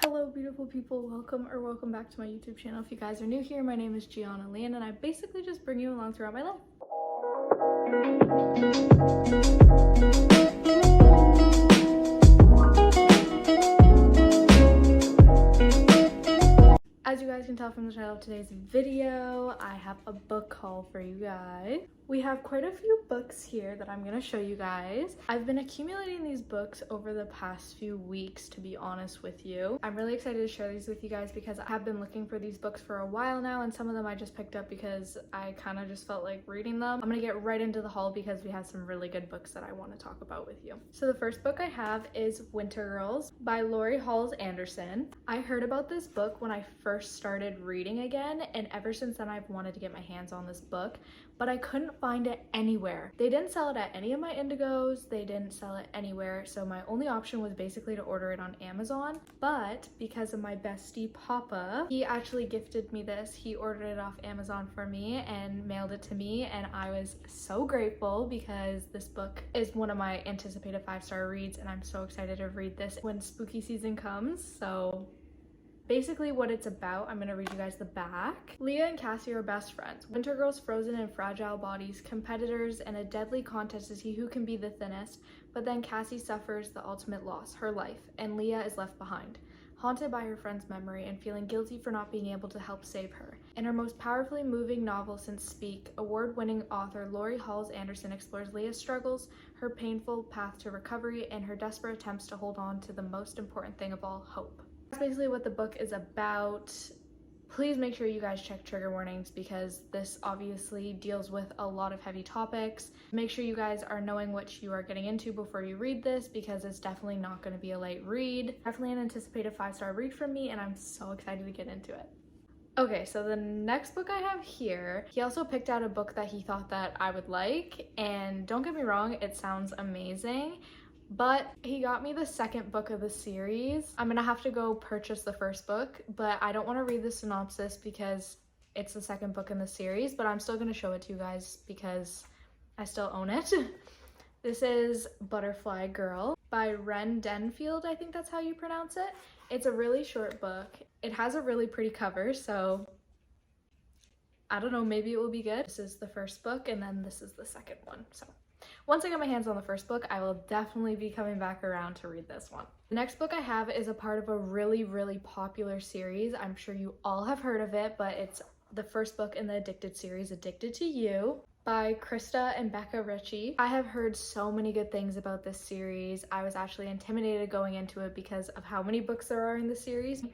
Hello beautiful people, welcome back to my YouTube channel. If you guys are new here, my name is Gianna Leanne and I basically just bring you along throughout my life. As you guys can tell from the title of today's video, I have a book haul for you guys. We have quite a few books here that I'm going to show you guys. I've been accumulating these books over the past few weeks, to be honest with you. I'm really excited to share these with you guys because I have been looking for these books for a while now, and some of them I just picked up because I kind of just felt like reading them. I'm going to get right into the haul because we have some really good books that I want to talk about with you. So the first book I have is Winter Girls by Laurie Halse Anderson. I heard about this book when I first started reading again, and ever since then I've wanted to get my hands on this book, but I couldn't find it anywhere. They didn't sell it at any of my Indigos, they didn't sell it anywhere, so my only option was basically to order it on Amazon. But because of my bestie Papa, he actually gifted me this. He ordered it off Amazon for me and mailed it to me, and I was so grateful because this book is one of my anticipated 5-star reads, and I'm so excited to read this when spooky season comes. So basically what it's about, I'm going to read you guys the back. Leah and Cassie are best friends. Winter girls frozen in fragile bodies, competitors, and a deadly contest to see who can be the thinnest. But then Cassie suffers the ultimate loss, her life, and Leah is left behind, haunted by her friend's memory and feeling guilty for not being able to help save her. In her most powerfully moving novel since Speak, award-winning author Laurie Halse Anderson explores Leah's struggles, her painful path to recovery, and her desperate attempts to hold on to the most important thing of all, hope. That's basically what the book is about. Please make sure you guys check trigger warnings because this obviously deals with a lot of heavy topics. Make sure you guys are knowing what you are getting into before you read this because it's definitely not going to be a light read. Definitely an anticipated 5-star read from me, and I'm so excited to get into it. Okay, so the next book I have here, he also picked out a book that he thought that I would like, and don't get me wrong, it sounds amazing. But he got me the second book of the series. I'm gonna have to go purchase the first book, but I don't want to read the synopsis because it's the second book in the series, but I'm still gonna show it to you guys because I still own it. This is Butterfly Girl by Ren Denfield, I think that's how you pronounce it. It's a really short book. It has a really pretty cover, so I don't know, maybe it will be good. This is the first book, and then this is the second one, so once I get my hands on the first book, I will definitely be coming back around to read this one. The next book I have is a part of a really popular series. I'm sure you all have heard of it, but it's the first book in the Addicted series, Addicted to You, by Krista and Becca Ritchie. I have heard so many good things about this series. I was actually intimidated going into it because of how many books there are in the series.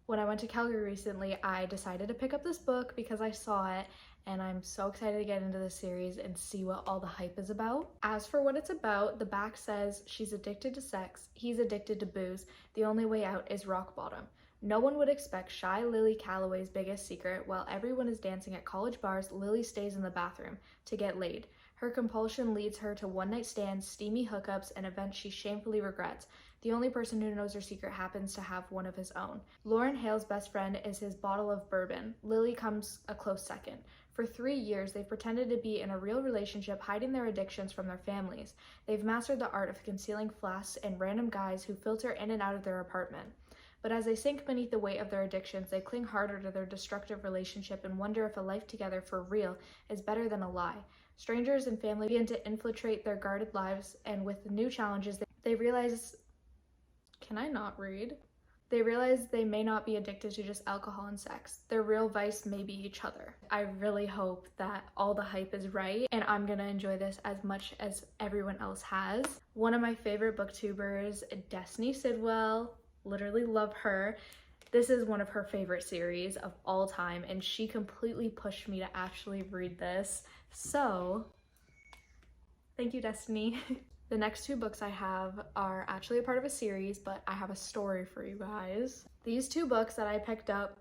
When I went to Calgary recently, I decided to pick up this book because I saw it, and I'm so excited to get into the series and see what all the hype is about. As for what it's about, the back says she's addicted to sex, he's addicted to booze, the only way out is rock bottom. No one would expect shy Lily Calloway's biggest secret. While everyone is dancing at college bars, Lily stays in the bathroom to get laid. Her compulsion leads her to one-night stands, steamy hookups, and events she shamefully regrets. The only person who knows her secret happens to have one of his own. Lauren Hale's best friend is his bottle of bourbon. Lily comes a close second. For 3 years, they've pretended to be in a real relationship, hiding their addictions from their families. They've mastered the art of concealing flasks and random guys who filter in and out of their apartment. But as they sink beneath the weight of their addictions, they cling harder to their destructive relationship and wonder if a life together for real is better than a lie. Strangers and family begin to infiltrate their guarded lives, and with new challenges, they realize... Can I not read? They realize they may not be addicted to just alcohol and sex. Their real vice may be each other. I really hope that all the hype is right and I'm gonna enjoy this as much as everyone else has. One of my favorite booktubers, Destiny Sidwell, literally love her. This is one of her favorite series of all time, and she completely pushed me to actually read this. So, thank you, Destiny. The next 2 books I have are actually a part of a series, but I have a story for you guys. These 2 books that I picked up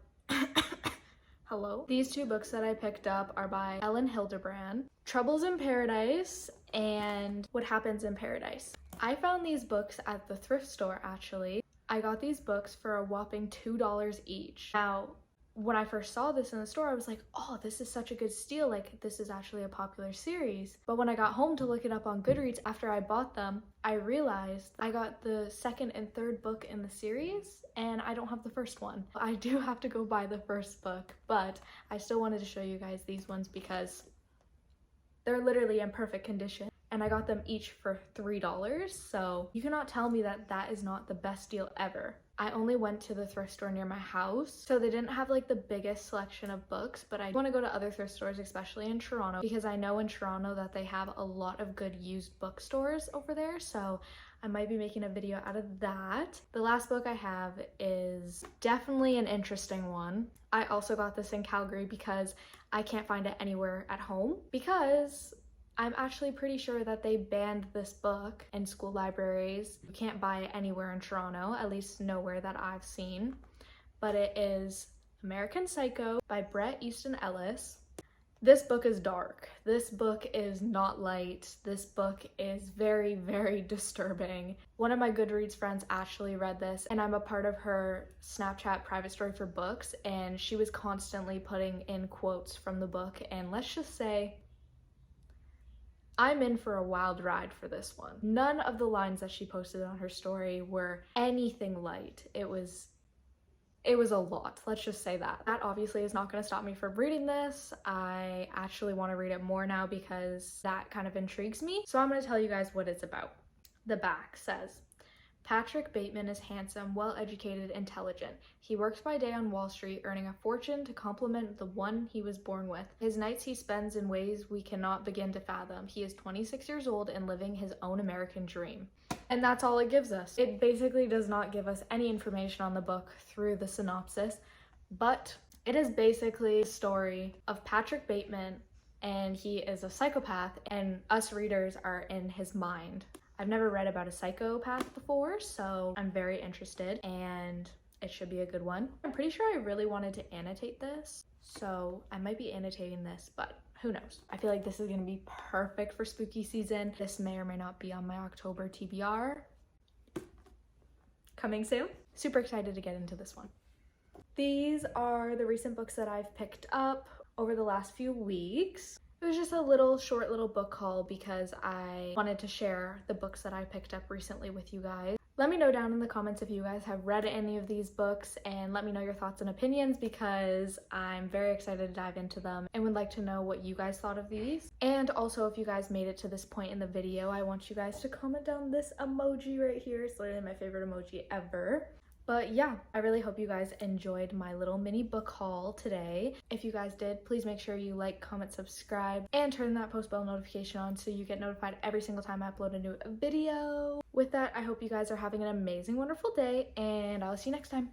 hello? These 2 books that I picked up are by Ellen Hildebrand, Troubles in Paradise and What Happens in Paradise. I found these books at the thrift store, actually. I got these books for a whopping $2 each. Now, when I first saw this in the store, I was like, oh, this is such a good steal. Like, this is actually a popular series. But when I got home to look it up on Goodreads after I bought them, I realized I got the second and third book in the series and I don't have the first one. I do have to go buy the first book, but I still wanted to show you guys these ones because they're literally in perfect condition. And I got them each for $3, so you cannot tell me that that is not the best deal ever. I only went to the thrift store near my house, so they didn't have like the biggest selection of books, but I want to go to other thrift stores, especially in Toronto, because I know in Toronto that they have a lot of good used bookstores over there, so I might be making a video out of that. The last book I have is definitely an interesting one. I also got this in Calgary because I can't find it anywhere at home, because I'm actually pretty sure that they banned this book in school libraries. You can't buy it anywhere in Toronto, at least nowhere that I've seen. But it is American Psycho by Bret Easton Ellis. This book is dark. This book is not light. This book is very, very disturbing. One of my Goodreads friends actually read this, and I'm a part of her Snapchat private story for books, and she was constantly putting in quotes from the book, and let's just say I'm in for a wild ride for this one. None of the lines that she posted on her story were anything light. It was a lot, let's just say that. That obviously is not going to stop me from reading this. I actually want to read it more now because that kind of intrigues me. So I'm going to tell you guys what it's about. The back says, Patrick Bateman is handsome, well-educated, intelligent. He works by day on Wall Street, earning a fortune to complement the one he was born with. His nights he spends in ways we cannot begin to fathom. He is 26 years old and living his own American dream. And that's all it gives us. It basically does not give us any information on the book through the synopsis, but it is basically a story of Patrick Bateman, and he is a psychopath, and us readers are in his mind. I've never read about a psychopath before, so I'm very interested, and it should be a good one. I'm pretty sure I really wanted to annotate this, so I might be annotating this, but who knows? I feel like this is gonna be perfect for spooky season. This may or may not be on my October TBR. Coming soon. Super excited to get into this one. These are the recent books that I've picked up over the last few weeks. It was just a short little book haul because I wanted to share the books that I picked up recently with you guys. Let me know down in the comments if you guys have read any of these books, and let me know your thoughts and opinions because I'm very excited to dive into them and would like to know what you guys thought of these. And also, if you guys made it to this point in the video, I want you guys to comment down this emoji right here. It's literally my favorite emoji ever. But yeah, I really hope you guys enjoyed my little mini book haul today. If you guys did, please make sure you like, comment, subscribe, and turn that post bell notification on so you get notified every single time I upload a new video. With that, I hope you guys are having an amazing, wonderful day, and I'll see you next time.